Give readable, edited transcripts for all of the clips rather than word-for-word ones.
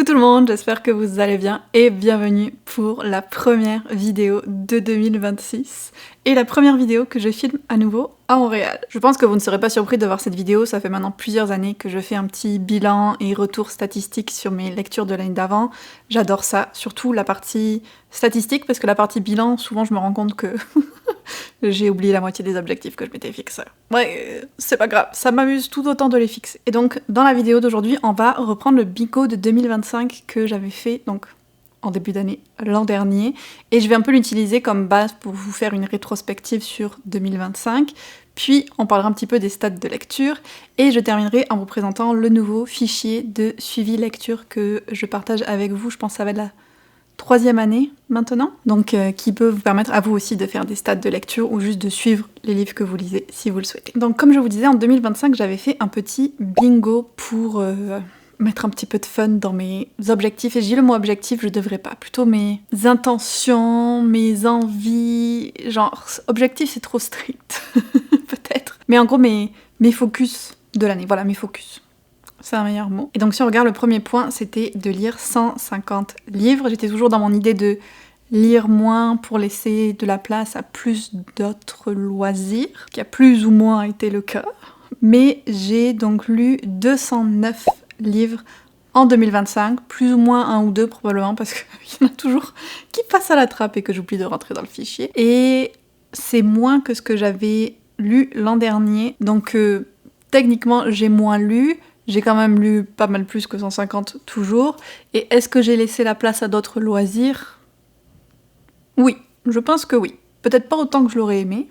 tout le monde, j'espère que vous allez bien et bienvenue pour la première vidéo de 2026 et la première vidéo que je filme à nouveau à Montréal. Je pense que vous ne serez pas surpris de voir cette vidéo, ça fait maintenant plusieurs années que je fais un petit bilan et retour statistique sur mes lectures de l'année d'avant. J'adore ça, surtout la partie statistique parce que la partie bilan, souvent je me rends compte que j'ai oublié la moitié des objectifs que je m'étais fixés. Ouais, c'est pas grave, ça m'amuse tout autant de les fixer. Et donc, dans la vidéo d'aujourd'hui, on va reprendre le bingo de 2025 que j'avais fait, donc, en début d'année, l'an dernier. Et je vais un peu l'utiliser comme base pour vous faire une rétrospective sur 2025. Puis, on parlera un petit peu des stats de lecture. Et je terminerai en vous présentant le nouveau fichier de suivi lecture que je partage avec vous. Je pense que ça va être la 3e année maintenant, donc qui peut vous permettre à vous aussi de faire des stats de lecture ou juste de suivre les livres que vous lisez si vous le souhaitez. Donc comme je vous disais, en 2025, j'avais fait un petit bingo pour mettre un petit peu de fun dans mes objectifs. Et j'ai le mot objectif, je devrais pas. Plutôt mes intentions, mes envies. Genre, objectif c'est trop strict, peut-être. Mais en gros, mes focus de l'année. Voilà, mes focus. C'est un meilleur mot. Et donc si on regarde, le premier point, c'était de lire 150 livres. J'étais toujours dans mon idée de lire moins pour laisser de la place à plus d'autres loisirs, qui a plus ou moins été le cas. Mais j'ai donc lu 209 livres en 2025, plus ou moins un ou deux probablement, parce qu'il y en a toujours qui passent à la trappe et que j'oublie de rentrer dans le fichier. Et c'est moins que ce que j'avais lu l'an dernier, donc techniquement j'ai moins lu. J'ai quand même lu pas mal plus que 150 toujours. Et est-ce que j'ai laissé la place à d'autres loisirs ? Oui, je pense que oui. Peut-être pas autant que je l'aurais aimé,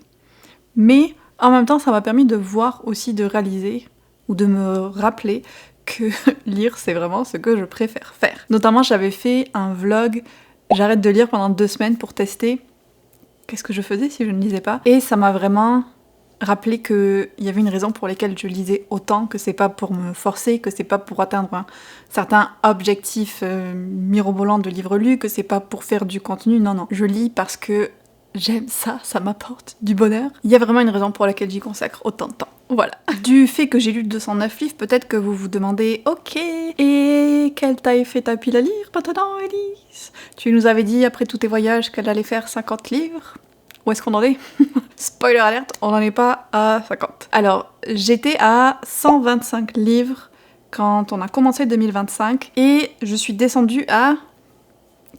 mais en même temps ça m'a permis de voir aussi, de réaliser ou de me rappeler que lire c'est vraiment ce que je préfère faire. Notamment j'avais fait un vlog, j'arrête de lire pendant 2 semaines pour tester qu'est-ce que je faisais si je ne lisais pas. Et ça m'a vraiment rappeler qu'il y avait une raison pour laquelle je lisais autant, que c'est pas pour me forcer, que c'est pas pour atteindre un certain objectif mirobolant de livres lus, que c'est pas pour faire du contenu, non. Je lis parce que j'aime ça, ça m'apporte du bonheur. Il y a vraiment une raison pour laquelle j'y consacre autant de temps. Voilà. Du fait que j'ai lu 209 livres, peut-être que vous vous demandez « Ok, et quelle taille fait ta pile à lire maintenant, Elise ? Tu nous avais dit après tous tes voyages qu'elle allait faire 50 livres ?» Où est-ce qu'on en est ? Spoiler alerte, on n'en est pas à 50. Alors, j'étais à 125 livres quand on a commencé 2025 et je suis descendue à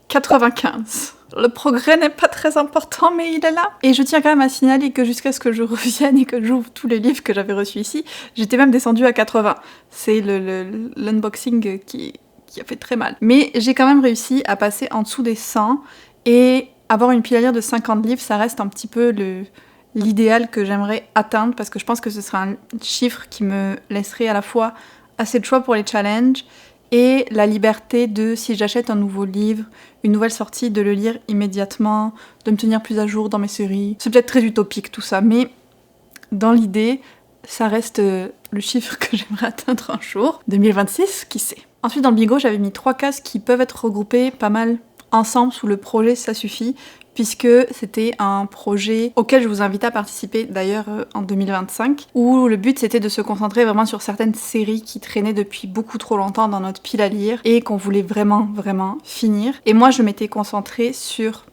95. Le progrès n'est pas très important, mais il est là. Et je tiens quand même à signaler que jusqu'à ce que je revienne et que j'ouvre tous les livres que j'avais reçus ici, j'étais même descendue à 80. C'est l'unboxing qui a fait très mal. Mais j'ai quand même réussi à passer en dessous des 100 et avoir une pile à lire de 50 livres, ça reste un petit peu l'idéal que j'aimerais atteindre parce que je pense que ce serait un chiffre qui me laisserait à la fois assez de choix pour les challenges et la liberté de, si j'achète un nouveau livre, une nouvelle sortie, de le lire immédiatement, de me tenir plus à jour dans mes séries. C'est peut-être très utopique tout ça, mais dans l'idée, ça reste le chiffre que j'aimerais atteindre un jour. 2026, qui sait. Ensuite, dans le bingo, j'avais mis 3 cases qui peuvent être regroupées pas mal ensemble sous le projet Ça suffit, puisque c'était un projet auquel je vous invite à participer d'ailleurs en 2025, où le but c'était de se concentrer vraiment sur certaines séries qui traînaient depuis beaucoup trop longtemps dans notre pile à lire et qu'on voulait vraiment finir. Et moi je m'étais concentrée sur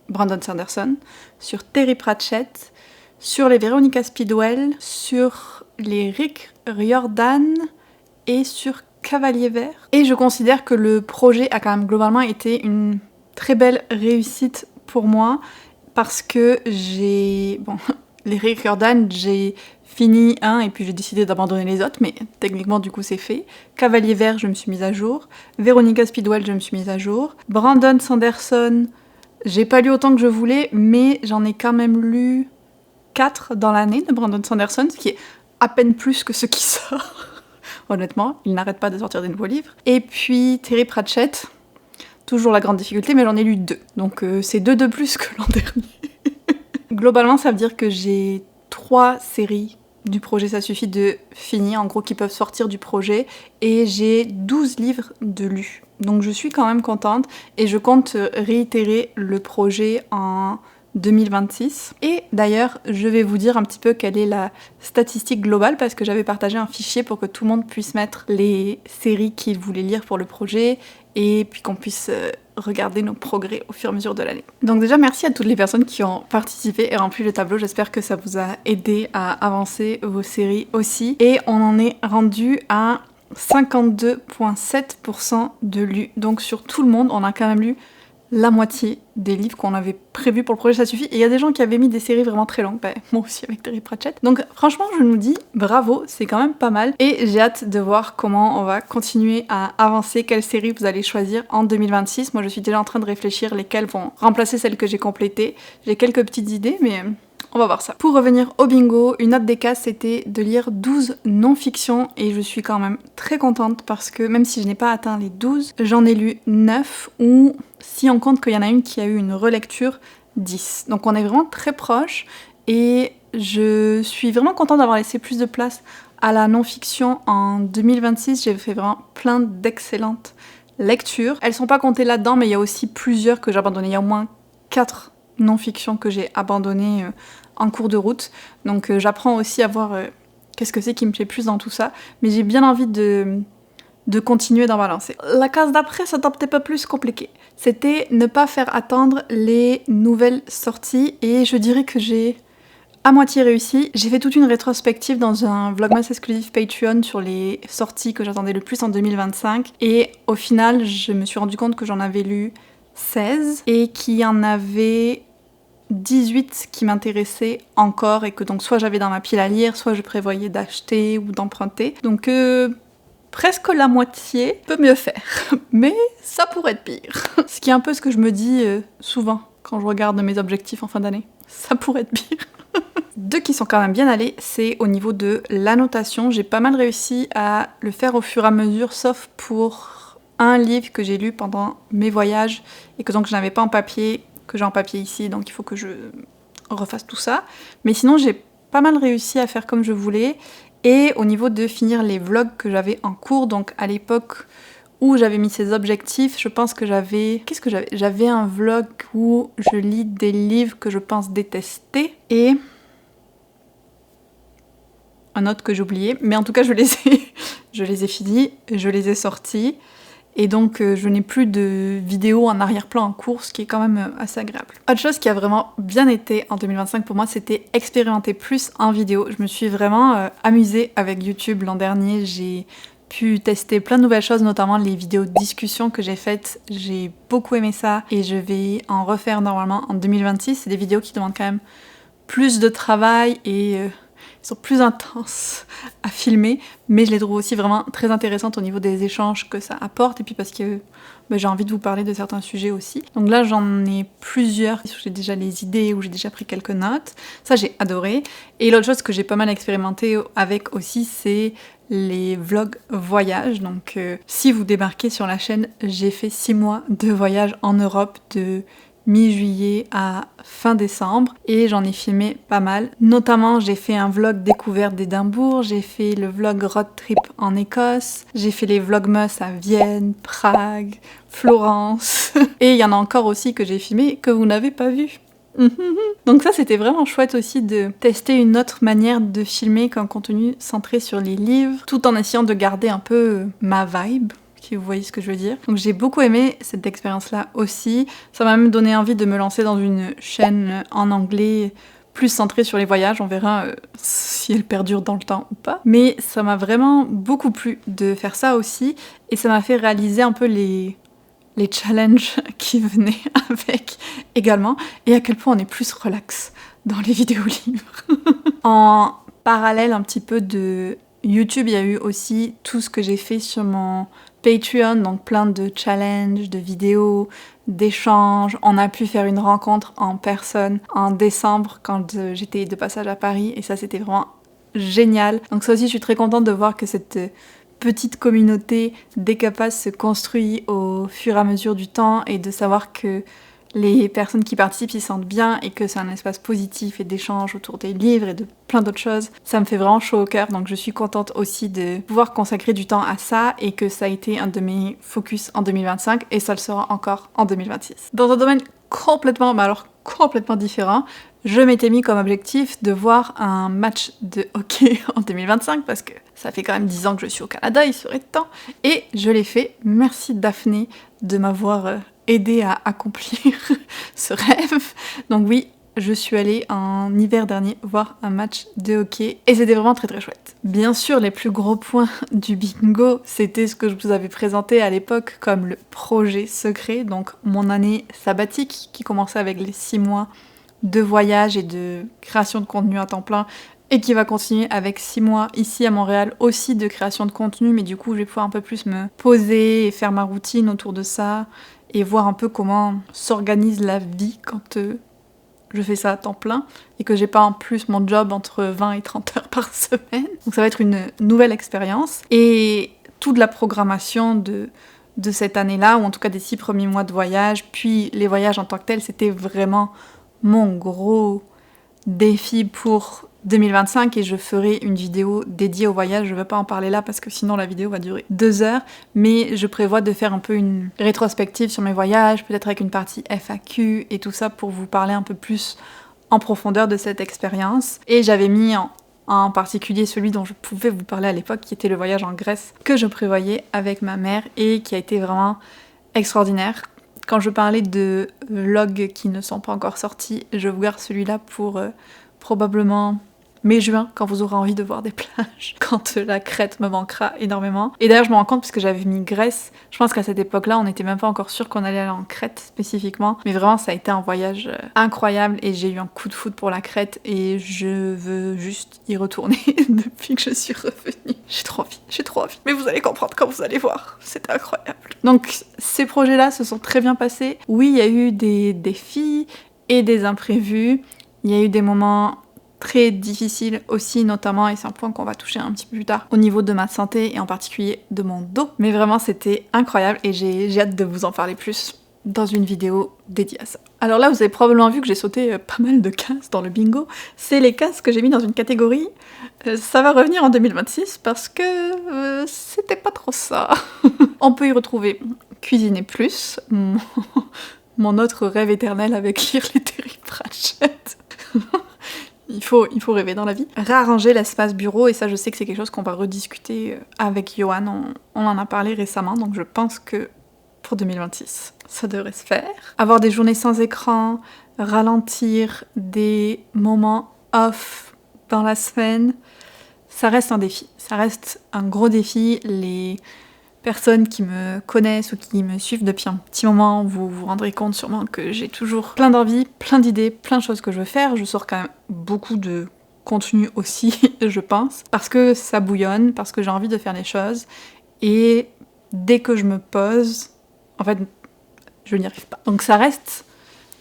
Brandon Sanderson, sur Terry Pratchett, sur les Veronica Speedwell, sur les Rick Riordan et sur Cavalier Vert. Et je considère que le projet a quand même globalement été une très belle réussite pour moi parce que les Rick Riordan, j'ai fini un et puis j'ai décidé d'abandonner les autres, mais techniquement du coup c'est fait. Cavalier Vert, je me suis mise à jour. Veronica Speedwell, je me suis mise à jour. Brandon Sanderson, j'ai pas lu autant que je voulais, mais j'en ai quand même lu 4 dans l'année de Brandon Sanderson, ce qui est à peine plus que ce qui sort. Honnêtement, il n'arrête pas de sortir des nouveaux livres. Et puis Terry Pratchett, toujours la grande difficulté, mais j'en ai lu 2. Donc c'est 2 de plus que l'an dernier. Globalement, ça veut dire que j'ai 3 séries du projet Ça suffit de fini, en gros, qui peuvent sortir du projet, et j'ai 12 livres de lus. Donc je suis quand même contente, et je compte réitérer le projet en 2026. Et d'ailleurs, je vais vous dire un petit peu quelle est la statistique globale parce que j'avais partagé un fichier pour que tout le monde puisse mettre les séries qu'il voulait lire pour le projet et puis qu'on puisse regarder nos progrès au fur et à mesure de l'année. Donc déjà, merci à toutes les personnes qui ont participé et rempli le tableau. J'espère que ça vous a aidé à avancer vos séries aussi. Et on en est rendu à 52,7% de lus. Donc sur tout le monde, on a quand même lu la moitié des livres qu'on avait prévus pour le projet, ça suffit. Et il y a des gens qui avaient mis des séries vraiment très longues, moi aussi avec Terry Pratchett. Donc franchement, je nous dis bravo, c'est quand même pas mal. Et j'ai hâte de voir comment on va continuer à avancer, quelles séries vous allez choisir en 2026. Moi, je suis déjà en train de réfléchir lesquelles vont remplacer celles que j'ai complétées. J'ai quelques petites idées, mais on va voir ça. Pour revenir au bingo, une autre des cases, c'était de lire 12 non-fiction et je suis quand même très contente parce que même si je n'ai pas atteint les 12, j'en ai lu 9 ou si on compte qu'il y en a une qui a eu une relecture, 10. Donc on est vraiment très proche et je suis vraiment contente d'avoir laissé plus de place à la non-fiction en 2026. J'ai fait vraiment plein d'excellentes lectures. Elles sont pas comptées là-dedans, mais il y a aussi plusieurs que j'ai abandonnées. Il y a au moins 4 non-fiction que j'ai abandonné en cours de route. Donc j'apprends aussi à voir qu'est-ce que c'est qui me plaît plus dans tout ça. Mais j'ai bien envie de continuer d'en balancer. La case d'après, c'est un petit peu plus compliqué. C'était ne pas faire attendre les nouvelles sorties. Et je dirais que j'ai à moitié réussi. J'ai fait toute une rétrospective dans un Vlogmas exclusif Patreon sur les sorties que j'attendais le plus en 2025. Et au final, je me suis rendu compte que j'en avais lu 16 et qu'il y en avait 18 qui m'intéressaient encore et que donc soit j'avais dans ma pile à lire, soit je prévoyais d'acheter ou d'emprunter. Donc presque la moitié peut mieux faire, mais ça pourrait être pire. Ce qui est un peu ce que je me dis souvent quand je regarde mes objectifs en fin d'année. Ça pourrait être pire. Deux qui sont quand même bien allés, c'est au niveau de l'annotation. J'ai pas mal réussi à le faire au fur et à mesure, sauf pour un livre que j'ai lu pendant mes voyages et que donc je n'avais pas en papier, que j'ai en papier ici, donc il faut que je refasse tout ça. Mais sinon, j'ai pas mal réussi à faire comme je voulais. Et au niveau de finir les vlogs que j'avais en cours, donc à l'époque où j'avais mis ces objectifs, je pense que j'avais... Qu'est-ce que j'avais ? J'avais un vlog où je lis des livres que je pense détester et... un autre que j'ai oublié, mais en tout cas je les ai finis, je les ai sortis. Et donc je n'ai plus de vidéos en arrière-plan en cours, ce qui est quand même assez agréable. Autre chose qui a vraiment bien été en 2025 pour moi, c'était expérimenter plus en vidéo. Je me suis vraiment amusée avec YouTube l'an dernier. J'ai pu tester plein de nouvelles choses, notamment les vidéos de discussion que j'ai faites. J'ai beaucoup aimé ça et je vais en refaire normalement en 2026. C'est des vidéos qui demandent quand même plus de travail et... Ils sont plus intenses à filmer, mais je les trouve aussi vraiment très intéressantes au niveau des échanges que ça apporte, et puis parce que j'ai envie de vous parler de certains sujets aussi. Donc là, j'en ai plusieurs, j'ai déjà les idées, où j'ai déjà pris quelques notes. Ça, j'ai adoré. Et l'autre chose que j'ai pas mal expérimenté avec aussi, c'est les vlogs voyage. Donc si vous débarquez sur la chaîne, j'ai fait 6 mois de voyage en Europe, de mi-juillet à fin décembre et j'en ai filmé pas mal. Notamment, j'ai fait un vlog découverte d'Édimbourg, j'ai fait le vlog road trip en Écosse, j'ai fait les vlogmas à Vienne, Prague, Florence et il y en a encore aussi que j'ai filmé que vous n'avez pas vu. Donc ça, c'était vraiment chouette aussi de tester une autre manière de filmer qu'un contenu centré sur les livres, tout en essayant de garder un peu ma vibe. Si vous voyez ce que je veux dire. Donc j'ai beaucoup aimé cette expérience-là aussi. Ça m'a même donné envie de me lancer dans une chaîne en anglais plus centrée sur les voyages. On verra si elle perdure dans le temps ou pas. Mais ça m'a vraiment beaucoup plu de faire ça aussi. Et ça m'a fait réaliser un peu les challenges qui venaient avec également. Et à quel point on est plus relax dans les vidéos livres. En parallèle un petit peu de YouTube, il y a eu aussi tout ce que j'ai fait sur mon Patreon, donc plein de challenges, de vidéos, d'échanges. On a pu faire une rencontre en personne en décembre quand j'étais de passage à Paris et ça c'était vraiment génial. Donc ça aussi je suis très contente de voir que cette petite communauté d'Ecapaz se construit au fur et à mesure du temps et de savoir que les personnes qui participent s'y sentent bien et que c'est un espace positif et d'échange autour des livres et de plein d'autres choses. Ça me fait vraiment chaud au cœur, donc je suis contente aussi de pouvoir consacrer du temps à ça et que ça a été un de mes focus en 2025 et ça le sera encore en 2026. Dans un domaine complètement, mais alors complètement différent. Je m'étais mis comme objectif de voir un match de hockey en 2025 parce que ça fait quand même 10 ans que je suis au Canada, il serait temps. Et je l'ai fait. Merci Daphné de m'avoir aidé à accomplir ce rêve. Donc oui, je suis allée en hiver dernier voir un match de hockey et c'était vraiment très très chouette. Bien sûr, les plus gros points du bingo, c'était ce que je vous avais présenté à l'époque comme le projet secret, donc mon année sabbatique qui commençait avec les 6 mois de voyage et de création de contenu à temps plein et qui va continuer avec 6 mois ici à Montréal aussi de création de contenu, mais du coup je vais pouvoir un peu plus me poser et faire ma routine autour de ça et voir un peu comment s'organise la vie quand je fais ça à temps plein et que j'ai pas en plus mon job entre 20 et 30 heures par semaine. Donc ça va être une nouvelle expérience et toute la programmation de cette année-là, ou en tout cas des 6 premiers mois de voyage, puis les voyages en tant que tels, c'était vraiment mon gros défi pour 2025 et je ferai une vidéo dédiée au voyage. Je ne vais pas en parler là parce que sinon la vidéo va durer 2 heures, mais je prévois de faire un peu une rétrospective sur mes voyages, peut-être avec une partie FAQ et tout ça pour vous parler un peu plus en profondeur de cette expérience. Et j'avais mis en particulier celui dont je pouvais vous parler à l'époque, qui était le voyage en Grèce que je prévoyais avec ma mère et qui a été vraiment extraordinaire. Quand je parlais de vlogs qui ne sont pas encore sortis, je vous garde celui-là pour probablement mai-juin, quand vous aurez envie de voir des plages, quand la Crète me manquera énormément. Et d'ailleurs, je me rends compte, puisque j'avais mis Grèce, je pense qu'à cette époque-là, on n'était même pas encore sûr qu'on allait aller en Crète spécifiquement. Mais vraiment, ça a été un voyage incroyable et j'ai eu un coup de foudre pour la Crète et je veux juste y retourner depuis que je suis revenue. J'ai trop envie. Mais vous allez comprendre quand vous allez voir. C'était incroyable. Donc, ces projets-là se sont très bien passés. Oui, il y a eu des défis et des imprévus. Il y a eu des moments très difficile aussi, notamment, et c'est un point qu'on va toucher un petit peu plus tard, au niveau de ma santé et en particulier de mon dos. Mais vraiment, c'était incroyable et j'ai hâte de vous en parler plus dans une vidéo dédiée à ça. Alors là, vous avez probablement vu que j'ai sauté pas mal de cases dans le bingo. C'est les cases que j'ai mis dans une catégorie. Ça va revenir en 2026 parce que c'était pas trop ça. On peut y retrouver cuisiner plus, mon autre rêve éternel avec lire les Terry Pratchett. Il faut rêver dans la vie. Réarranger l'espace bureau, et ça je sais que c'est quelque chose qu'on va rediscuter avec Johan, on en a parlé récemment, donc je pense que pour 2026, ça devrait se faire. Avoir des journées sans écran, ralentir des moments off dans la semaine, ça reste un défi. Ça reste un gros défi. Les personnes qui me connaissent ou qui me suivent depuis un petit moment, vous vous rendrez compte sûrement que j'ai toujours plein d'envies, plein d'idées, plein de choses que je veux faire. Je sors quand même beaucoup de contenu aussi, je pense, parce que ça bouillonne, parce que j'ai envie de faire les choses. Et dès que je me pose, en fait, je n'y arrive pas. Donc ça reste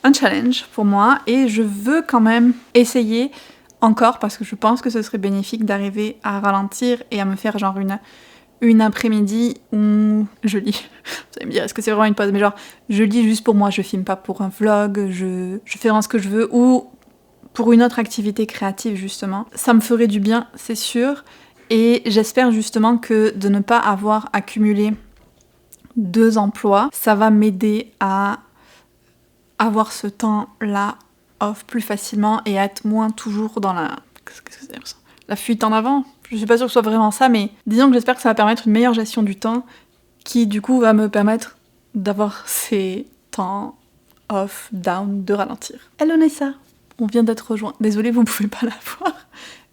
un challenge pour moi et je veux quand même essayer encore, parce que je pense que ce serait bénéfique d'arriver à ralentir et à me faire genre une après-midi où je lis. Vous allez me dire, est-ce que c'est vraiment une pause? Mais genre, je lis juste pour moi, je filme pas pour un vlog, je fais vraiment ce que je veux, ou pour une autre activité créative justement. Ça me ferait du bien, c'est sûr, et j'espère justement que de ne pas avoir accumulé 2 emplois, ça va m'aider à avoir ce temps-là off plus facilement et à être moins toujours dans la... Qu'est-ce que c'est ça? La fuite en avant. Je suis pas sûre que ce soit vraiment ça, mais disons que j'espère que ça va permettre une meilleure gestion du temps qui du coup va me permettre d'avoir ces temps off, down, de ralentir. Hello Nessa, on vient d'être rejoint. Désolée, vous pouvez pas la voir,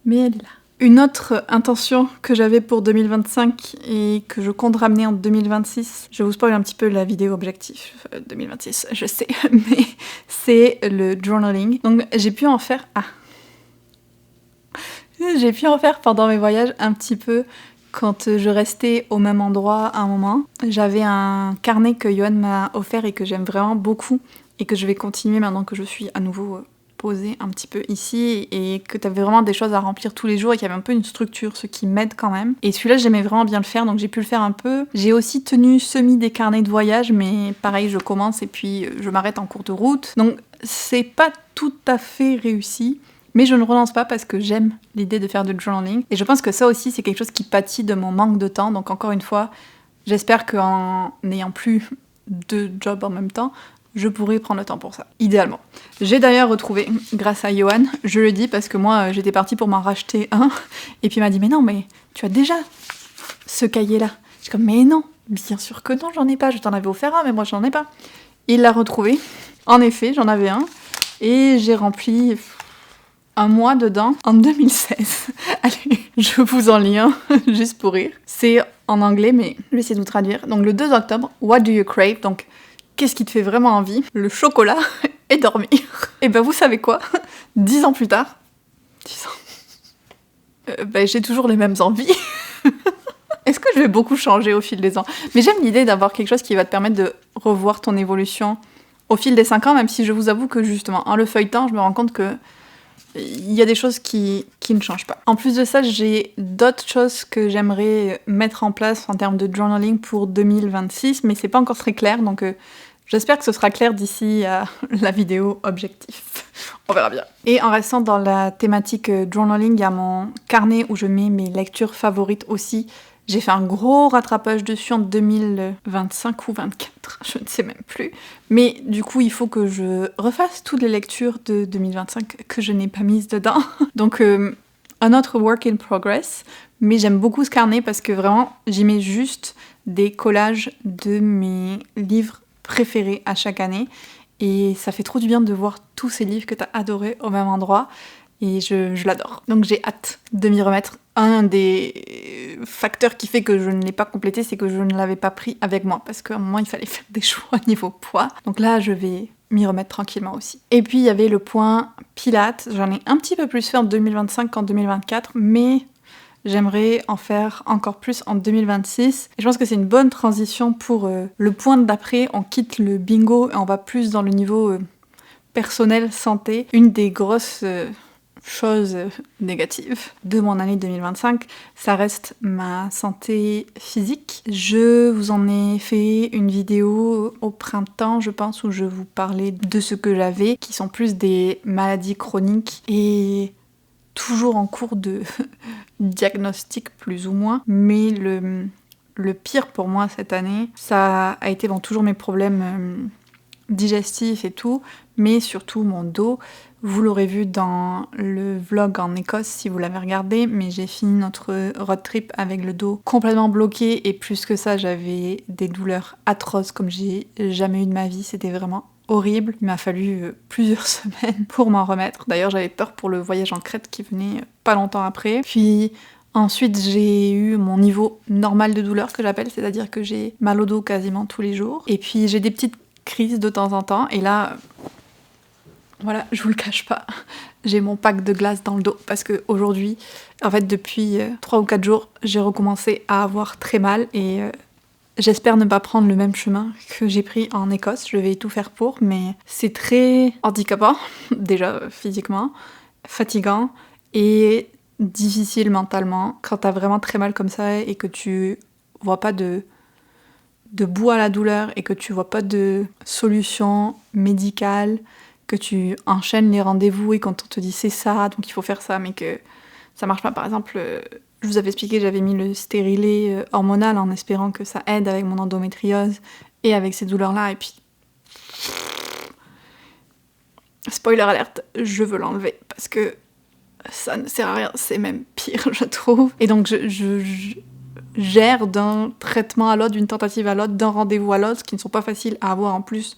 mais elle est là. Une autre intention que j'avais pour 2025 et que je compte ramener en 2026, je vous spoil un petit peu la vidéo objectif 2026, je sais, mais c'est le journaling. Donc j'ai pu en faire... J'ai pu en faire pendant mes voyages un petit peu quand je restais au même endroit à un moment. J'avais un carnet que Johan m'a offert et que j'aime vraiment beaucoup et que je vais continuer maintenant que je suis à nouveau posée un petit peu ici et que t'avais vraiment des choses à remplir tous les jours et qu'il y avait un peu une structure, ce qui m'aide quand même. Et celui-là, j'aimais vraiment bien le faire, donc j'ai pu le faire un peu. J'ai aussi tenu semi des carnets de voyage, mais pareil, je commence et puis je m'arrête en cours de route. Donc c'est pas tout à fait réussi. Mais je ne relance pas parce que j'aime l'idée de faire du journaling. Et je pense que ça aussi, c'est quelque chose qui pâtit de mon manque de temps. Donc encore une fois, j'espère qu'en n'ayant plus 2 jobs en même temps, je pourrais prendre le temps pour ça, idéalement. J'ai d'ailleurs retrouvé, grâce à Johan, je le dis parce que moi j'étais partie pour m'en racheter un, et puis il m'a dit mais non, mais tu as déjà ce cahier-là. Je suis comme mais non, bien sûr que non, j'en ai pas, je t'en avais offert un, mais moi j'en ai pas. Il l'a retrouvé, en effet, j'en avais un, et j'ai rempli un mois dedans en 2016. Allez, je vous en lis un, juste pour rire. C'est en anglais, mais je vais essayer de vous traduire. Donc le 2 octobre, What do you crave? Donc, qu'est-ce qui te fait vraiment envie? Le chocolat et dormir. Et ben vous savez quoi? 10 ans plus tard, 10 ans, j'ai toujours les mêmes envies. Est-ce que je vais beaucoup changer au fil des ans? Mais j'aime l'idée d'avoir quelque chose qui va te permettre de revoir ton évolution au fil des 5 ans, même si je vous avoue que justement, en le feuilletant, je me rends compte que il y a des choses qui ne changent pas. En plus de ça, j'ai d'autres choses que j'aimerais mettre en place en termes de journaling pour 2026, mais c'est pas encore très clair, donc j'espère que ce sera clair d'ici à la vidéo objectif. On verra bien. Et en restant dans la thématique journaling, il y a mon carnet où je mets mes lectures favorites aussi. J'ai fait un gros rattrapage dessus en 2025 ou 2024, je ne sais même plus. Mais du coup, il faut que je refasse toutes les lectures de 2025 que je n'ai pas mises dedans. Donc, un autre work in progress. Mais j'aime beaucoup ce carnet parce que vraiment, j'y mets juste des collages de mes livres préférés à chaque année. Et ça fait trop du bien de voir tous ces livres que t'as adorés au même endroit. Et je l'adore. Donc j'ai hâte de m'y remettre. Un des facteurs qui fait que je ne l'ai pas complété, c'est que je ne l'avais pas pris avec moi. Parce qu'à un moment, il fallait faire des choix niveau poids. Donc là, je vais m'y remettre tranquillement aussi. Et puis, il y avait le point Pilates. J'en ai un petit peu plus fait en 2025 qu'en 2024. Mais j'aimerais en faire encore plus en 2026. Et je pense que c'est une bonne transition pour le point d'après. On quitte le bingo et on va plus dans le niveau personnel, santé. Une des grosses chose négative de mon année 2025, ça reste ma santé physique. Je vous en ai fait une vidéo au printemps, je pense, où je vous parlais de ce que j'avais, qui sont plus des maladies chroniques et toujours en cours de diagnostic plus ou moins. Mais le pire pour moi cette année, ça a été toujours mes problèmes digestifs et tout, mais surtout mon dos. Vous l'aurez vu dans le vlog en Écosse si vous l'avez regardé, mais j'ai fini notre road trip avec le dos complètement bloqué et plus que ça, j'avais des douleurs atroces comme j'ai jamais eu de ma vie. C'était vraiment horrible. Il m'a fallu plusieurs semaines pour m'en remettre. D'ailleurs, j'avais peur pour le voyage en Crète qui venait pas longtemps après. Puis ensuite, j'ai eu mon niveau normal de douleur que j'appelle, c'est-à-dire que j'ai mal au dos quasiment tous les jours. Et puis j'ai des petites crises de temps en temps et là... Voilà, je vous le cache pas, j'ai mon pack de glace dans le dos parce que aujourd'hui, en fait depuis 3 ou 4 jours, j'ai recommencé à avoir très mal et j'espère ne pas prendre le même chemin que j'ai pris en Écosse. Je vais tout faire pour, mais c'est très handicapant, déjà physiquement, fatigant et difficile mentalement quand t'as vraiment très mal comme ça et que tu vois pas de bout à la douleur et que tu vois pas de solution médicale, que tu enchaînes les rendez-vous et quand on te dit c'est ça, donc il faut faire ça, mais que ça marche pas. Par exemple, je vous avais expliqué que j'avais mis le stérilet hormonal en espérant que ça aide avec mon endométriose et avec ces douleurs-là, et puis... Spoiler alerte, je veux l'enlever parce que ça ne sert à rien, c'est même pire, je trouve. Et donc je gère d'un traitement à l'autre, d'une tentative à l'autre, d'un rendez-vous à l'autre, qui ne sont pas faciles à avoir en plus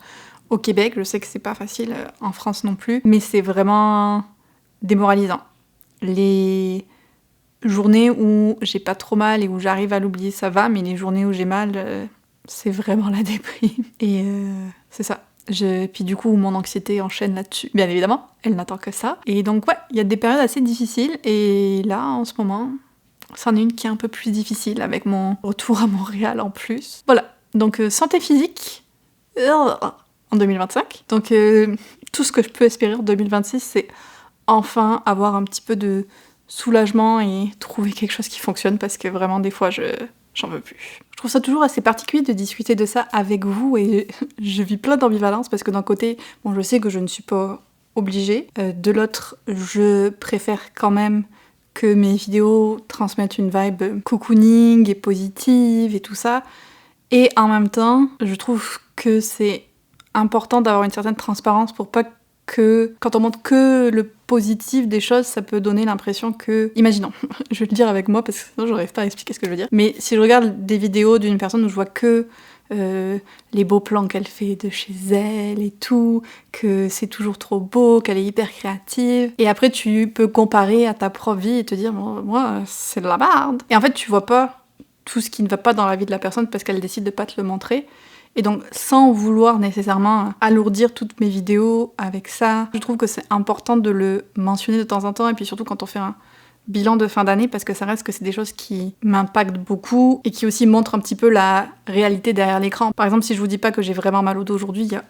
au Québec. Je sais que c'est pas facile en France non plus, mais c'est vraiment démoralisant. Les journées où j'ai pas trop mal et où j'arrive à l'oublier, ça va, mais les journées où j'ai mal, c'est vraiment la déprime. Et c'est ça. Puis du coup, mon anxiété enchaîne là-dessus. Bien évidemment, elle n'attend que ça. Et donc ouais, il y a des périodes assez difficiles, et là, en ce moment... c'en est une qui est un peu plus difficile avec mon retour à Montréal en plus. Voilà, donc santé physique en 2025. Donc tout ce que je peux espérer en 2026, c'est enfin avoir un petit peu de soulagement et trouver quelque chose qui fonctionne parce que vraiment des fois j'en veux plus. Je trouve ça toujours assez particulier de discuter de ça avec vous et je vis plein d'ambivalence parce que d'un côté, bon, je sais que je ne suis pas obligée. De l'autre, je préfère quand même que mes vidéos transmettent une vibe cocooning et positive et tout ça. Et en même temps, je trouve que c'est important d'avoir une certaine transparence pour pas que, quand on montre que le positif des choses, ça peut donner l'impression que... Imaginons, je vais le dire avec moi parce que sinon j'arrive pas à expliquer ce que je veux dire. Mais si je regarde des vidéos d'une personne où je vois que les beaux plans qu'elle fait de chez elle et tout, que c'est toujours trop beau, qu'elle est hyper créative, et après tu peux comparer à ta propre vie et te dire bon, moi c'est de la merde. Et en fait tu vois pas tout ce qui ne va pas dans la vie de la personne parce qu'elle décide de pas te le montrer. Et donc, sans vouloir nécessairement alourdir toutes mes vidéos avec ça, je trouve que c'est important de le mentionner de temps en temps, et puis surtout quand on fait un bilan de fin d'année, parce que ça reste que c'est des choses qui m'impactent beaucoup, et qui aussi montrent un petit peu la réalité derrière l'écran. Par exemple, si je vous dis pas que j'ai vraiment mal au dos aujourd'hui, il y a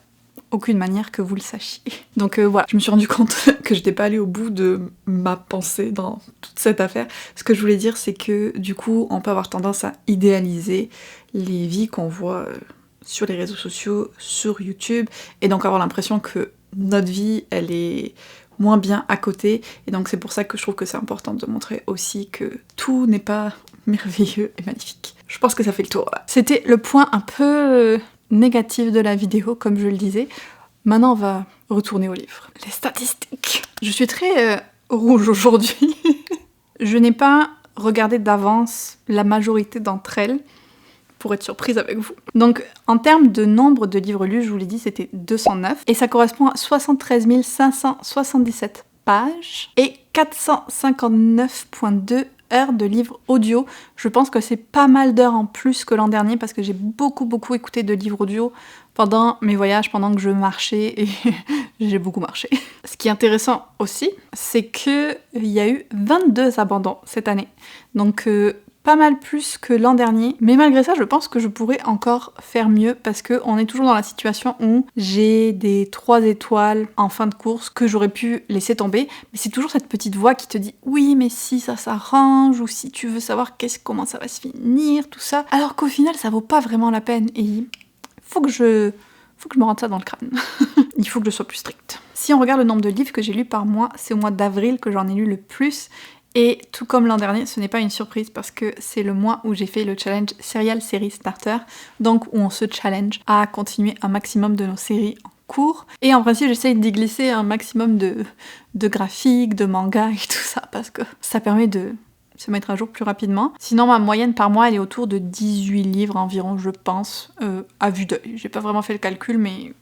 aucune manière que vous le sachiez. Donc voilà, je me suis rendu compte que je n'étais pas allée au bout de ma pensée dans toute cette affaire. Ce que je voulais dire, c'est que du coup, on peut avoir tendance à idéaliser les vies qu'on voit... sur les réseaux sociaux, sur YouTube, et donc avoir l'impression que notre vie, elle est moins bien à côté, et donc c'est pour ça que je trouve que c'est important de montrer aussi que tout n'est pas merveilleux et magnifique. Je pense que ça fait le tour là. C'était le point un peu négatif de la vidéo, comme je le disais. Maintenant, on va retourner au livre. Les statistiques. Je suis très rouge aujourd'hui. Je n'ai pas regardé d'avance la majorité d'entre elles, pour être surprise avec vous. Donc, en termes de nombre de livres lus, je vous l'ai dit, c'était 209, et ça correspond à 73 577 pages et 459,2 heures de livres audio. Je pense que c'est pas mal d'heures en plus que l'an dernier, parce que j'ai beaucoup écouté de livres audio pendant mes voyages, pendant que je marchais, et j'ai beaucoup marché. Ce qui est intéressant aussi, c'est qu'il y a eu 22 abandons cette année. Donc, pas mal plus que l'an dernier, mais malgré ça, je pense que je pourrais encore faire mieux parce qu'on est toujours dans la situation où j'ai des 3 étoiles en fin de course que j'aurais pu laisser tomber, mais c'est toujours cette petite voix qui te dit oui, mais si ça s'arrange, ou si tu veux savoir comment ça va se finir, tout ça, alors qu'au final, ça vaut pas vraiment la peine et il faut que je me rentre ça dans le crâne. Il faut que je sois plus stricte. Si on regarde le nombre de livres que j'ai lus par mois, c'est au mois d'avril que j'en ai lu le plus. Et tout comme l'an dernier, ce n'est pas une surprise parce que c'est le mois où j'ai fait le challenge Serial Series Starter, donc où on se challenge à continuer un maximum de nos séries en cours. Et en principe, j'essaye d'y glisser un maximum de graphiques, de mangas et tout ça parce que ça permet de se mettre à jour plus rapidement. Sinon, ma moyenne par mois, elle est autour de 18 livres environ, je pense, à vue d'œil. J'ai pas vraiment fait le calcul, mais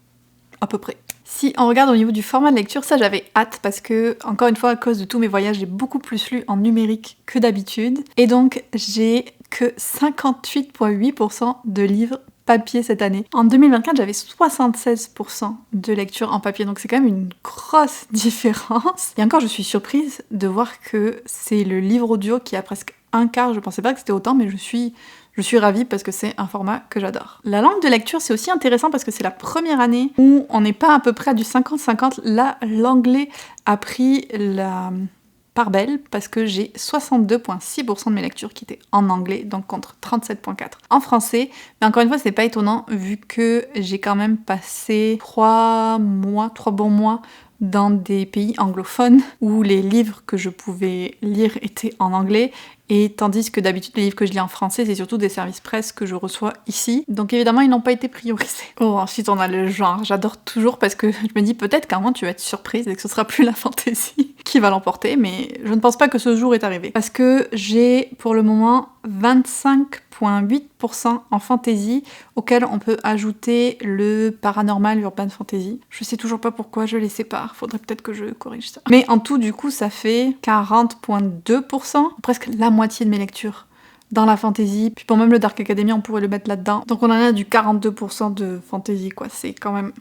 à peu près. Si on regarde au niveau du format de lecture, ça j'avais hâte parce que, encore une fois, à cause de tous mes voyages, j'ai beaucoup plus lu en numérique que d'habitude. Et donc, j'ai que 58,8% de livres papier cette année. En 2024, j'avais 76% de lecture en papier, donc c'est quand même une grosse différence. Et encore, je suis surprise de voir que c'est le livre audio qui a presque un quart. Je pensais pas que c'était autant, mais je suis ravie parce que c'est un format que j'adore. La langue de lecture, c'est aussi intéressant parce que c'est la première année où on n'est pas à peu près à du 50-50. Là, l'anglais a pris la part belle parce que j'ai 62,6% de mes lectures qui étaient en anglais, donc contre 37,4% en français. Mais encore une fois, c'est pas étonnant vu que j'ai quand même passé 3 bons mois dans des pays anglophones où les livres que je pouvais lire étaient en anglais, et tandis que d'habitude les livres que je lis en français, c'est surtout des services presse que je reçois ici. Donc évidemment, ils n'ont pas été priorisés. Oh, ensuite on a le genre. J'adore toujours parce que je me dis peut-être qu'à un moment tu vas être surprise et que ce sera plus la fantasy qui va l'emporter, mais je ne pense pas que ce jour est arrivé. Parce que j'ai pour le moment 25,8% en fantasy, auquel on peut ajouter le paranormal, urban fantasy. Je sais toujours pas pourquoi je les sépare, faudrait peut-être que je corrige ça. Mais en tout, du coup, ça fait 40,2%, presque la moitié de mes lectures dans la fantasy. Puis pour même le Dark Academy, on pourrait le mettre là-dedans. Donc on en a du 42% de fantasy, quoi. C'est quand même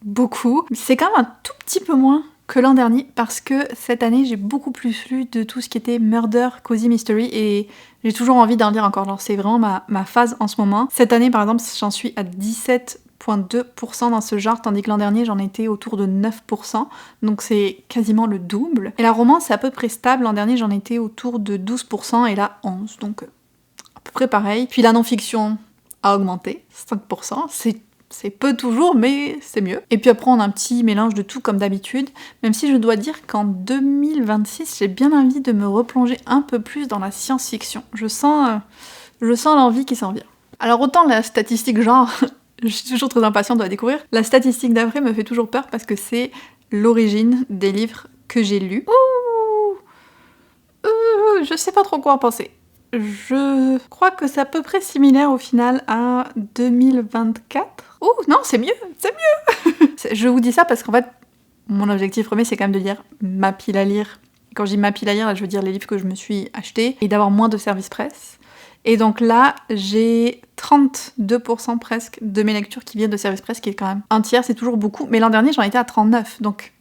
beaucoup. Mais c'est quand même un tout petit peu moins que l'an dernier, parce que cette année, j'ai beaucoup plus lu de tout ce qui était murder, cozy mystery, et j'ai toujours envie d'en lire encore. Genre, c'est vraiment ma phase en ce moment. Cette année, par exemple, j'en suis à 17,2% dans ce genre, tandis que l'an dernier, j'en étais autour de 9%, donc c'est quasiment le double. Et la romance, c'est à peu près stable. L'an dernier, j'en étais autour de 12%, et là, 11%, donc à peu près pareil. Puis la non-fiction a augmenté, 5%, c'est peu toujours, mais c'est mieux. Et puis après, on a un petit mélange de tout comme d'habitude, même si je dois dire qu'en 2026, j'ai bien envie de me replonger un peu plus dans la science-fiction. Je sens l'envie qui s'en vient. Alors autant la statistique genre, Je suis toujours très impatiente de la découvrir. La statistique d'après me fait toujours peur parce que c'est l'origine des livres que j'ai lus. Je sais pas trop quoi en penser. Je crois que c'est à peu près similaire au final à 2024. Oh non, c'est mieux, c'est mieux. Je vous dis ça parce qu'en fait, mon objectif premier, c'est quand même de lire ma pile à lire. Quand je dis ma pile à lire, là, je veux dire les livres que je me suis achetés et d'avoir moins de service presse. Et donc là, j'ai 32% presque de mes lectures qui viennent de service presse, qui est quand même un tiers, c'est toujours beaucoup. Mais l'an dernier, j'en étais à 39, donc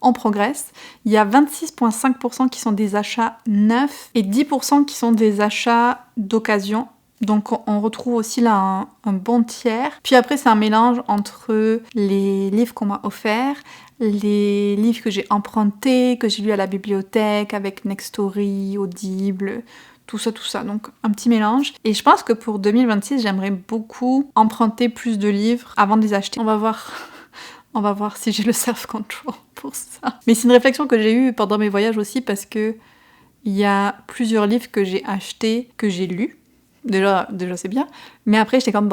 on progresse. Il y a 26,5% qui sont des achats neufs et 10% qui sont des achats d'occasion. Donc on retrouve aussi là un bon tiers. Puis après, c'est un mélange entre les livres qu'on m'a offerts, les livres que j'ai empruntés, que j'ai lus à la bibliothèque avec Nextory, Audible, tout ça. Donc un petit mélange. Et je pense que pour 2026, j'aimerais beaucoup emprunter plus de livres avant de les acheter. On va voir si j'ai le self-control pour ça. Mais c'est une réflexion que j'ai eue pendant mes voyages aussi parce que il y a plusieurs livres que j'ai achetés, que j'ai lus. Déjà c'est bien. Mais après, j'étais comme,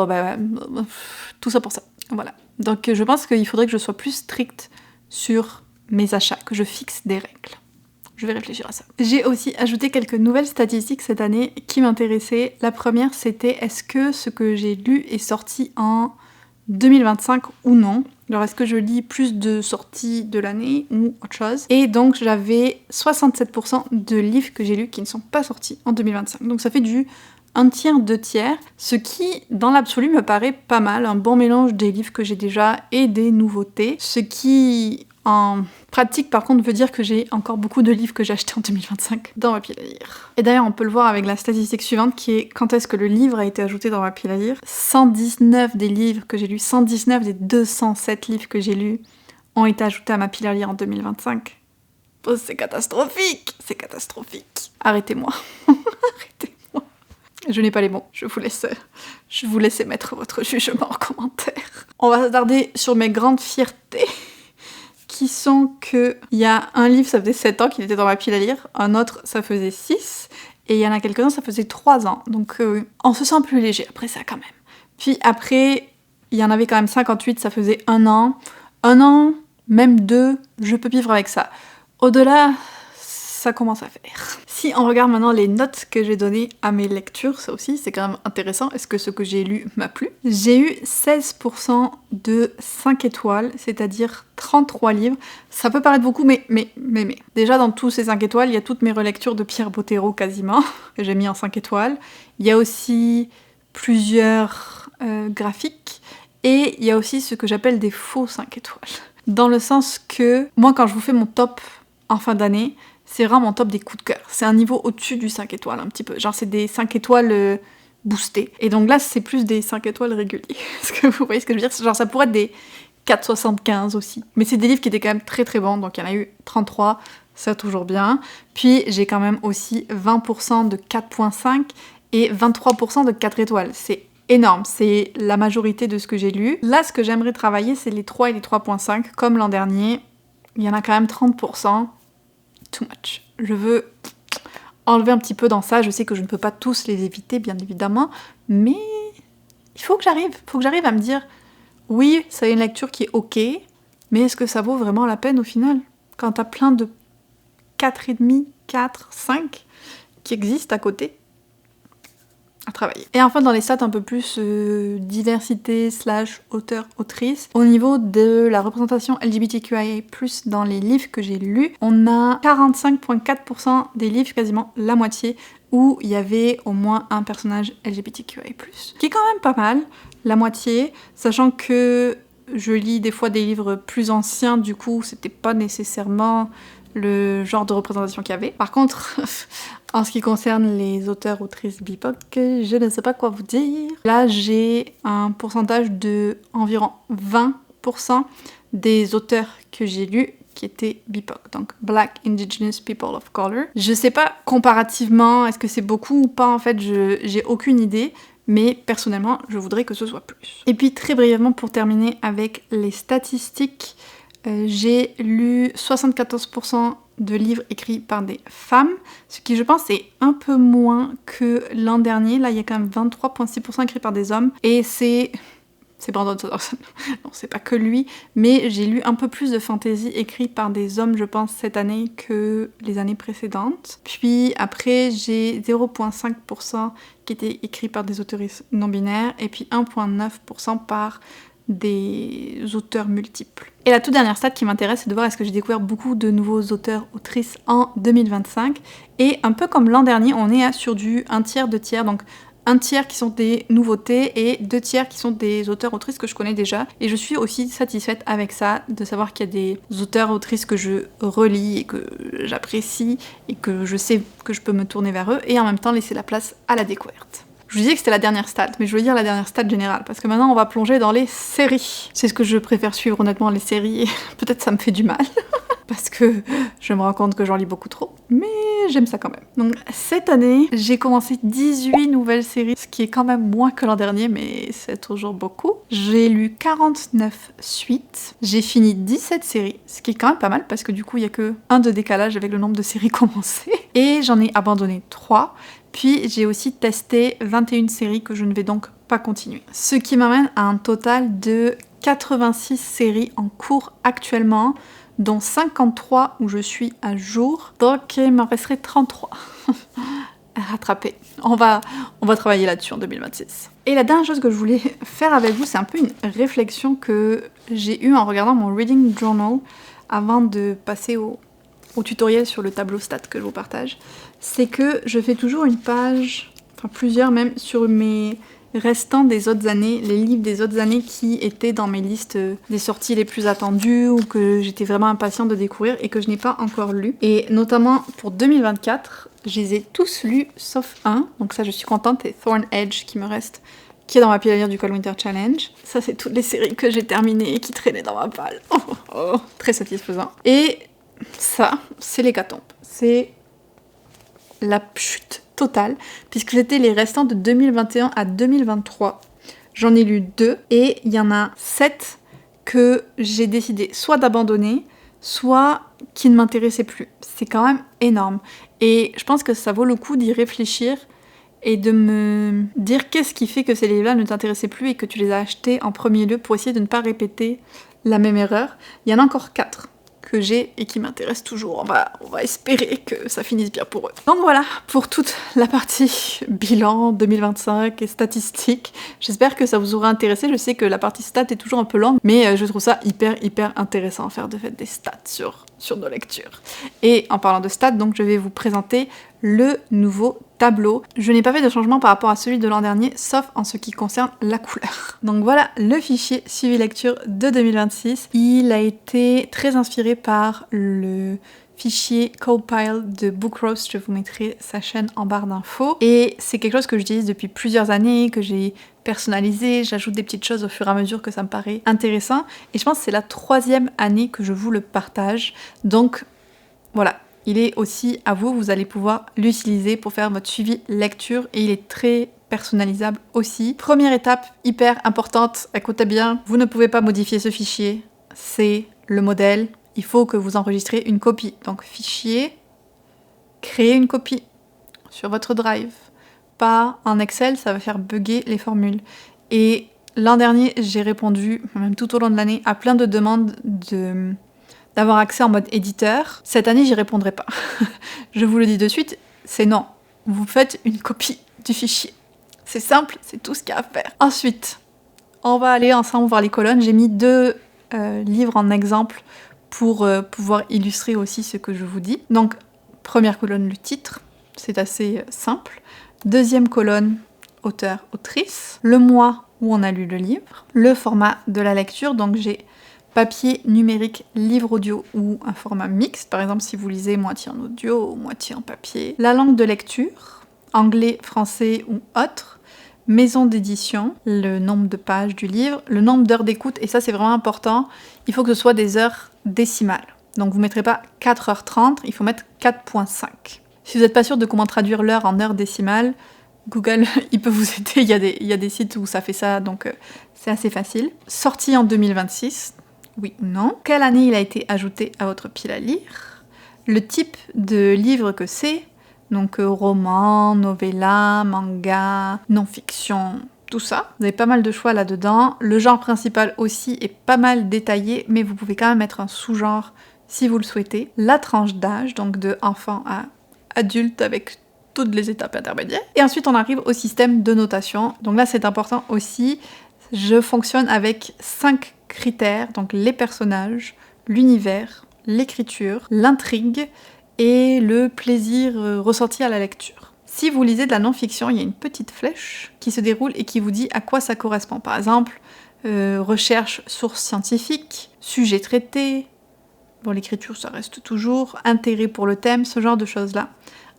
tout ça pour ça. Voilà. Donc je pense qu'il faudrait que je sois plus stricte sur mes achats, que je fixe des règles. Je vais réfléchir à ça. J'ai aussi ajouté quelques nouvelles statistiques cette année qui m'intéressaient. La première, c'était est-ce que ce que j'ai lu est sorti en 2025 ou non. Alors est-ce que je lis plus de sorties de l'année ou autre chose. Et donc j'avais 67% de livres que j'ai lus qui ne sont pas sortis en 2025. Donc ça fait du 1/3, 2/3, ce qui dans l'absolu me paraît pas mal, un bon mélange des livres que j'ai déjà et des nouveautés. Ce qui en pratique par contre veut dire que j'ai encore beaucoup de livres que j'ai achetés en 2025 dans ma pile à lire. Et d'ailleurs on peut le voir avec la statistique suivante qui est quand est-ce que le livre a été ajouté dans ma pile à lire. 119 des livres que j'ai lus, 119 des 207 livres que j'ai lus ont été ajoutés à ma pile à lire en 2025. Oh, c'est catastrophique. Arrêtez-moi. Arrêtez-moi. Je n'ai pas les mots, je vous laisse émettre votre jugement en commentaire. On va s'attarder sur mes grandes fiertés. Qui sont que il y a un livre, ça faisait 7 ans qu'il était dans ma pile à lire, un autre, ça faisait 6, et il y en a quelques-uns, ça faisait 3 ans. Donc on se sent plus léger après ça quand même. Puis après, il y en avait quand même 58, ça faisait 1 an. 1 an, même 2, je peux vivre avec ça. Au-delà, ça commence à faire. Si on regarde maintenant les notes que j'ai données à mes lectures, ça aussi c'est quand même intéressant, est-ce que ce que j'ai lu m'a plu? J'ai eu 16% de 5 étoiles, c'est-à-dire 33 livres. Ça peut paraître beaucoup, mais. Déjà dans tous ces 5 étoiles, il y a toutes mes relectures de Pierre Bottero quasiment, que j'ai mis en 5 étoiles. Il y a aussi plusieurs graphiques, et il y a aussi ce que j'appelle des faux 5 étoiles. Dans le sens que, moi quand je vous fais mon top en fin d'année, c'est vraiment mon top des coups de cœur. C'est un niveau au-dessus du 5 étoiles un petit peu. Genre c'est des 5 étoiles boostés. Et donc là c'est plus des 5 étoiles réguliers. Est-ce que vous voyez ce que je veux dire? Genre ça pourrait être des 4,75 aussi. Mais c'est des livres qui étaient quand même très très bons. Donc il y en a eu 33, ça toujours bien. Puis j'ai quand même aussi 20% de 4,5 et 23% de 4 étoiles. C'est énorme, c'est la majorité de ce que j'ai lu. Là ce que j'aimerais travailler c'est les 3 et les 3,5 comme l'an dernier. Il y en a quand même 30%. Too much. Je veux enlever un petit peu dans ça. Je sais que je ne peux pas tous les éviter, bien évidemment, mais il faut que j'arrive à me dire oui, c'est une lecture qui est ok, mais est-ce que ça vaut vraiment la peine au final? Quand t'as plein de 4,5, 4, 5 qui existent à côté à travailler. Et enfin dans les stats un peu plus diversité / auteur, autrice, au niveau de la représentation LGBTQIA+, dans les livres que j'ai lus, on a 45,4% des livres, quasiment la moitié, où il y avait au moins un personnage LGBTQIA+, qui est quand même pas mal, la moitié, sachant que je lis des fois des livres plus anciens, du coup c'était pas nécessairement le genre de représentation qu'il y avait. Par contre, en ce qui concerne les auteurs, autrices BIPOC, je ne sais pas quoi vous dire. Là, j'ai un pourcentage de environ 20% des auteurs que j'ai lus qui étaient BIPOC, donc Black Indigenous People of Color. Je sais pas comparativement, est-ce que c'est beaucoup ou pas, en fait, j'ai aucune idée. Mais personnellement, je voudrais que ce soit plus. Et puis très brièvement, pour terminer avec les statistiques, j'ai lu 74% de livres écrits par des femmes, ce qui je pense est un peu moins que l'an dernier. Là il y a quand même 23,6% écrits par des hommes, et c'est c'est Brandon Sanderson. Non, c'est pas que lui, mais j'ai lu un peu plus de fantasy écrit par des hommes, je pense, cette année que les années précédentes. Puis après, j'ai 0,5% qui était écrit par des autoristes non binaires, et puis 1,9% par des auteurs multiples. Et la toute dernière stat qui m'intéresse, c'est de voir est-ce que j'ai découvert beaucoup de nouveaux auteurs, autrices en 2025. Et un peu comme l'an dernier, on est sur du 1 tiers, 2 tiers, donc 1 tiers qui sont des nouveautés et 2 tiers qui sont des auteurs autrices que je connais déjà. Et je suis aussi satisfaite avec ça, de savoir qu'il y a des auteurs autrices que je relis et que j'apprécie et que je sais que je peux me tourner vers eux et en même temps laisser la place à la découverte. Je vous disais que c'était la dernière stat, mais je voulais dire la dernière stat générale, parce que maintenant on va plonger dans les séries. C'est ce que je préfère suivre honnêtement, les séries, et peut-être ça me fait du mal, parce que je me rends compte que j'en lis beaucoup trop, mais j'aime ça quand même. Donc cette année, j'ai commencé 18 nouvelles séries, ce qui est quand même moins que l'an dernier, mais c'est toujours beaucoup. J'ai lu 49 suites, j'ai fini 17 séries, ce qui est quand même pas mal, parce que du coup il y a que un de décalage avec le nombre de séries commencées, et j'en ai abandonné 3. Puis j'ai aussi testé 21 séries que je ne vais donc pas continuer. Ce qui m'amène à un total de 86 séries en cours actuellement, dont 53 où je suis à jour. Donc il m'en resterait 33 à rattraper. On va travailler là-dessus en 2026. Et la dernière chose que je voulais faire avec vous, c'est un peu une réflexion que j'ai eue en regardant mon reading journal avant de passer au tutoriel sur le tableau stats que je vous partage, c'est que je fais toujours une page, enfin plusieurs même, sur mes restants des autres années, les livres des autres années qui étaient dans mes listes des sorties les plus attendues ou que j'étais vraiment impatiente de découvrir et que je n'ai pas encore lu. Et notamment pour 2024, je les ai tous lus sauf un, donc ça je suis contente, c'est Thorn Edge qui me reste, qui est dans ma pile à lire du Cold Winter Challenge. Ça c'est toutes les séries que j'ai terminées et qui traînaient dans ma palle. Très satisfaisant. Et ça, c'est l'hécatombe. C'est la chute totale, puisque c'était les restants de 2021 à 2023. J'en ai lu 2, et il y en a 7 que j'ai décidé soit d'abandonner, soit qui ne m'intéressaient plus. C'est quand même énorme. Et je pense que ça vaut le coup d'y réfléchir et de me dire qu'est-ce qui fait que ces livres-là ne t'intéressaient plus et que tu les as achetés en premier lieu pour essayer de ne pas répéter la même erreur. Il y en a encore 4 que j'ai et qui m'intéressent toujours. On va espérer que ça finisse bien pour eux. Donc voilà, pour toute la partie bilan 2025 et statistiques. J'espère que ça vous aura intéressé. Je sais que la partie stats est toujours un peu longue, mais je trouve ça hyper intéressant à faire de fait des stats sur nos lectures. Et en parlant de stats, donc je vais vous présenter le nouveau tableau. Je n'ai pas fait de changement par rapport à celui de l'an dernier, sauf en ce qui concerne la couleur. Donc voilà le fichier suivi lecture de 2026. Il a été très inspiré par le fichier Copile de Book Roast. Je vous mettrai sa chaîne en barre d'infos. Et c'est quelque chose que j'utilise depuis plusieurs années, que j'ai personnalisé. J'ajoute des petites choses au fur et à mesure que ça me paraît intéressant. Et je pense que c'est la 3e année que je vous le partage. Donc voilà. Il est aussi à vous, vous allez pouvoir l'utiliser pour faire votre suivi lecture et il est très personnalisable aussi. Première étape hyper importante, écoutez bien, vous ne pouvez pas modifier ce fichier, c'est le modèle, il faut que vous enregistrez une copie. Donc fichier, créer une copie sur votre drive, pas en Excel, ça va faire bugger les formules. Et l'an dernier, j'ai répondu, même tout au long de l'année, à plein de demandes d'avoir accès en mode éditeur. Cette année, j'y répondrai pas. Je vous le dis de suite, c'est non. Vous faites une copie du fichier. C'est simple, c'est tout ce qu'il y a à faire. Ensuite, on va aller ensemble voir les colonnes. J'ai mis 2 livres en exemple pour pouvoir illustrer aussi ce que je vous dis. Donc, première colonne, le titre. C'est assez simple. Deuxième colonne, auteur, autrice. Le mois où on a lu le livre. Le format de la lecture. Donc, j'ai papier, numérique, livre audio ou un format mixte, par exemple si vous lisez moitié en audio ou moitié en papier. La langue de lecture, anglais, français ou autre. Maison d'édition, le nombre de pages du livre, le nombre d'heures d'écoute, et ça c'est vraiment important, il faut que ce soit des heures décimales. Donc vous ne mettrez pas 4h30, il faut mettre 4.5. Si vous n'êtes pas sûr de comment traduire l'heure en heures décimales, Google, il peut vous aider, il y a des sites où ça fait ça, donc c'est assez facile. Sorti en 2026, oui ou non. Quelle année il a été ajouté à votre pile à lire. Le type de livre que c'est, donc roman, novella, manga, non-fiction, tout ça. Vous avez pas mal de choix là-dedans. Le genre principal aussi est pas mal détaillé, mais vous pouvez quand même mettre un sous-genre si vous le souhaitez. La tranche d'âge, donc de enfant à adulte avec toutes les étapes intermédiaires. Et ensuite on arrive au système de notation. Donc là c'est important aussi, je fonctionne avec 5 critères, donc les personnages, l'univers, l'écriture, l'intrigue et le plaisir ressenti à la lecture. Si vous lisez de la non-fiction, il y a une petite flèche qui se déroule et qui vous dit à quoi ça correspond. Par exemple, recherche, source scientifique, sujet traité, bon l'écriture ça reste toujours, intérêt pour le thème, ce genre de choses-là.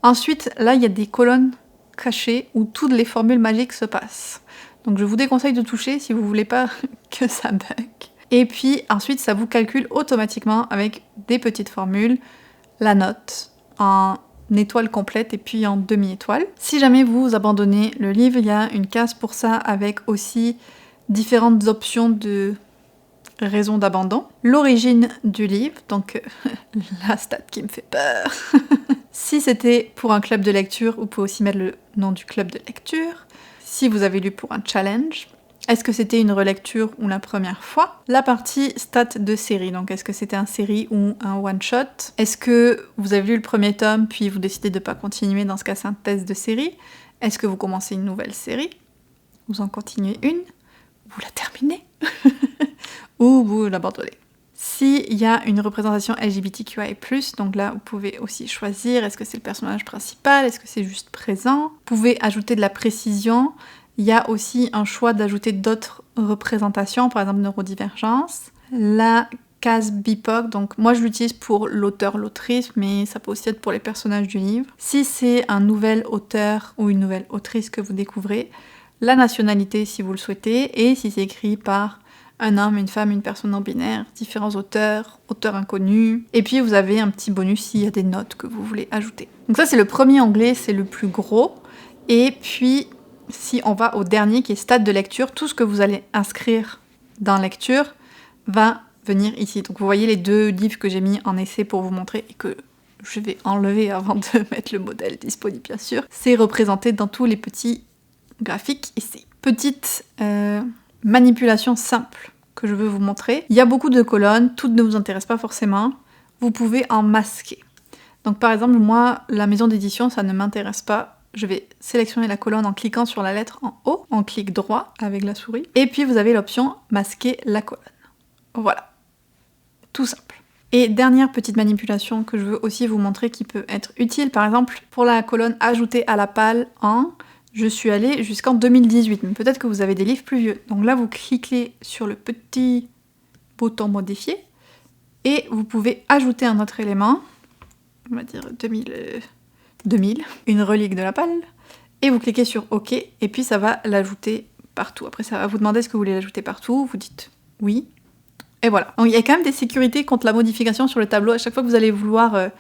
Ensuite, là il y a des colonnes cachées où toutes les formules magiques se passent. Donc je vous déconseille de toucher si vous voulez pas que ça bug. Et puis ensuite ça vous calcule automatiquement avec des petites formules la note en étoile complète et puis en demi-étoile. Si jamais vous abandonnez le livre, il y a une case pour ça avec aussi différentes options de raison d'abandon. L'origine du livre, donc la stat qui me fait peur. Si c'était pour un club de lecture, vous pouvez aussi mettre le nom du club de lecture. Si vous avez lu pour un challenge, est-ce que c'était une relecture ou la première fois? La partie stats de série, donc est-ce que c'était un série ou un one-shot? Est-ce que vous avez lu le premier tome puis vous décidez de ne pas continuer, dans ce cas c'est un test de série? Est-ce que vous commencez une nouvelle série? Vous en continuez une? Vous la terminez? Ou vous l'abandonnez? S'il y a une représentation LGBTQI+, donc là vous pouvez aussi choisir, est-ce que c'est le personnage principal, est-ce que c'est juste présent? Vous pouvez ajouter de la précision. Il y a aussi un choix d'ajouter d'autres représentations, par exemple neurodivergence. La case BIPOC, donc moi je l'utilise pour l'auteur, l'autrice, mais ça peut aussi être pour les personnages du livre. Si c'est un nouvel auteur ou une nouvelle autrice que vous découvrez, la nationalité si vous le souhaitez, et si c'est écrit par un homme, une femme, une personne non binaire, différents auteurs, auteurs inconnus. Et puis vous avez un petit bonus s'il y a des notes que vous voulez ajouter. Donc ça c'est le premier onglet, c'est le plus gros. Et puis si on va au dernier qui est stade de lecture, tout ce que vous allez inscrire dans lecture va venir ici. Donc vous voyez les 2 livres que j'ai mis en essai pour vous montrer et que je vais enlever avant de mettre le modèle disponible bien sûr. C'est représenté dans tous les petits graphiques ici. Petite manipulation simple que je veux vous montrer. Il y a beaucoup de colonnes, toutes ne vous intéressent pas forcément. Vous pouvez en masquer. Donc par exemple, moi, la maison d'édition, ça ne m'intéresse pas. Je vais sélectionner la colonne en cliquant sur la lettre en haut, en clic droit avec la souris. Et puis vous avez l'option masquer la colonne. Voilà. Tout simple. Et dernière petite manipulation que je veux aussi vous montrer qui peut être utile, par exemple, pour la colonne ajouter à la palle en... Je suis allée jusqu'en 2018, mais peut-être que vous avez des livres plus vieux. Donc là, vous cliquez sur le petit bouton modifier et vous pouvez ajouter un autre élément, on va dire 2000, une relique de la palle, et vous cliquez sur OK, et puis ça va l'ajouter partout. Après, ça va vous demander est-ce que vous voulez l'ajouter partout, vous dites oui, et voilà. Donc il y a quand même des sécurités contre la modification sur le tableau. À chaque fois que vous allez vouloir...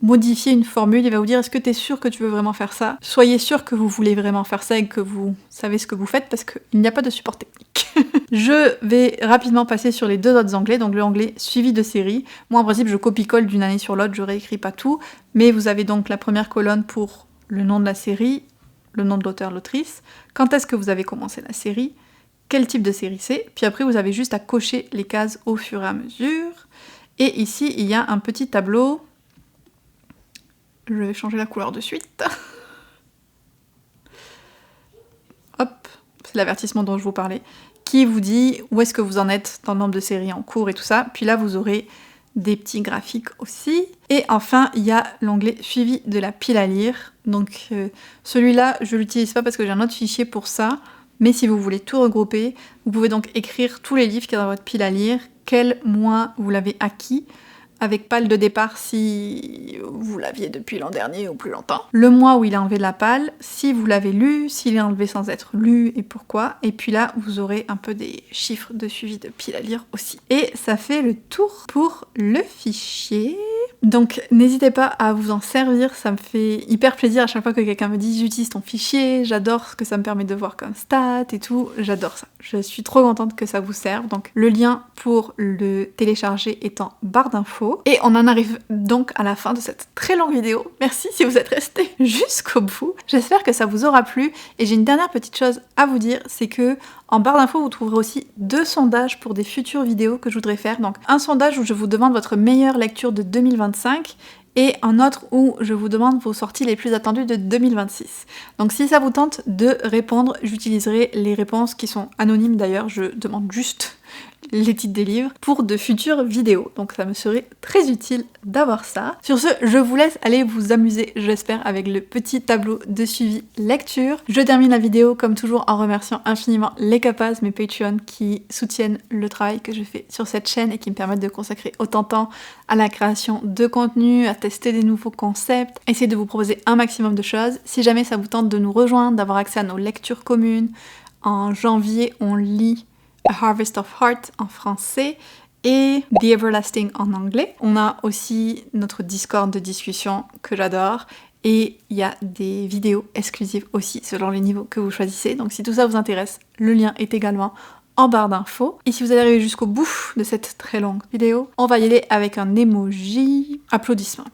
modifier une formule, il va vous dire est-ce que tu es sûr que tu veux vraiment faire ça? Soyez sûr que vous voulez vraiment faire ça et que vous savez ce que vous faites parce qu'il n'y a pas de support technique. Je vais rapidement passer sur les 2 autres onglets, donc l'onglet suivi de série. Moi en principe je copie-colle d'une année sur l'autre, je réécris pas tout, mais vous avez donc la première colonne pour le nom de la série, le nom de l'auteur, l'autrice, quand est-ce que vous avez commencé la série, quel type de série c'est, puis après vous avez juste à cocher les cases au fur et à mesure. Et ici il y a un petit tableau. Je vais changer la couleur de suite. Hop, c'est l'avertissement dont je vous parlais, qui vous dit où est-ce que vous en êtes dans le nombre de séries en cours et tout ça. Puis là, vous aurez des petits graphiques aussi. Et enfin, il y a l'onglet suivi de la pile à lire. Donc celui-là, je l'utilise pas parce que j'ai un autre fichier pour ça. Mais si vous voulez tout regrouper, vous pouvez donc écrire tous les livres qui sont dans votre pile à lire, quel mois vous l'avez acquis, avec palle de départ si vous l'aviez depuis l'an dernier ou plus longtemps. Le mois où il a enlevé la palle, si vous l'avez lu, s'il est enlevé sans être lu et pourquoi. Et puis là, vous aurez un peu des chiffres de suivi de pile à lire aussi. Et ça fait le tour pour le fichier. Donc n'hésitez pas à vous en servir, ça me fait hyper plaisir à chaque fois que quelqu'un me dit j'utilise ton fichier, j'adore ce que ça me permet de voir comme stats et tout, j'adore ça. Je suis trop contente que ça vous serve. Donc le lien pour le télécharger est en barre d'infos. Et on en arrive donc à la fin de cette très longue vidéo. Merci si vous êtes restés jusqu'au bout. J'espère que ça vous aura plu. Et j'ai une dernière petite chose à vous dire, c'est que en barre d'infos, vous trouverez aussi 2 sondages pour des futures vidéos que je voudrais faire. Donc un sondage où je vous demande votre meilleure lecture de 2025 et un autre où je vous demande vos sorties les plus attendues de 2026. Donc si ça vous tente de répondre, j'utiliserai les réponses qui sont anonymes d'ailleurs, je demande juste les titres des livres pour de futures vidéos. Donc ça me serait très utile d'avoir ça. Sur ce, je vous laisse aller vous amuser, j'espère, avec le petit tableau de suivi lecture. Je termine la vidéo comme toujours en remerciant infiniment les Capas, mes Patreons qui soutiennent le travail que je fais sur cette chaîne et qui me permettent de consacrer autant de temps à la création de contenu, à tester des nouveaux concepts, essayer de vous proposer un maximum de choses. Si jamais ça vous tente de nous rejoindre, d'avoir accès à nos lectures communes, en janvier on lit A Harvest of Heart en français et The Everlasting en anglais. On a aussi notre Discord de discussion que j'adore et il y a des vidéos exclusives aussi selon les niveaux que vous choisissez. Donc si tout ça vous intéresse, le lien est également en barre d'infos. Et si vous êtes arrivé jusqu'au bout de cette très longue vidéo, on va y aller avec un emoji applaudissement.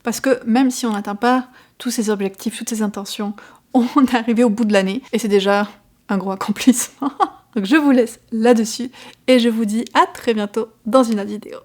Parce que même si on n'atteint pas tous ces objectifs, toutes ces intentions, on est arrivé au bout de l'année et c'est déjà un gros accomplissement. Donc je vous laisse là-dessus et je vous dis à très bientôt dans une autre vidéo.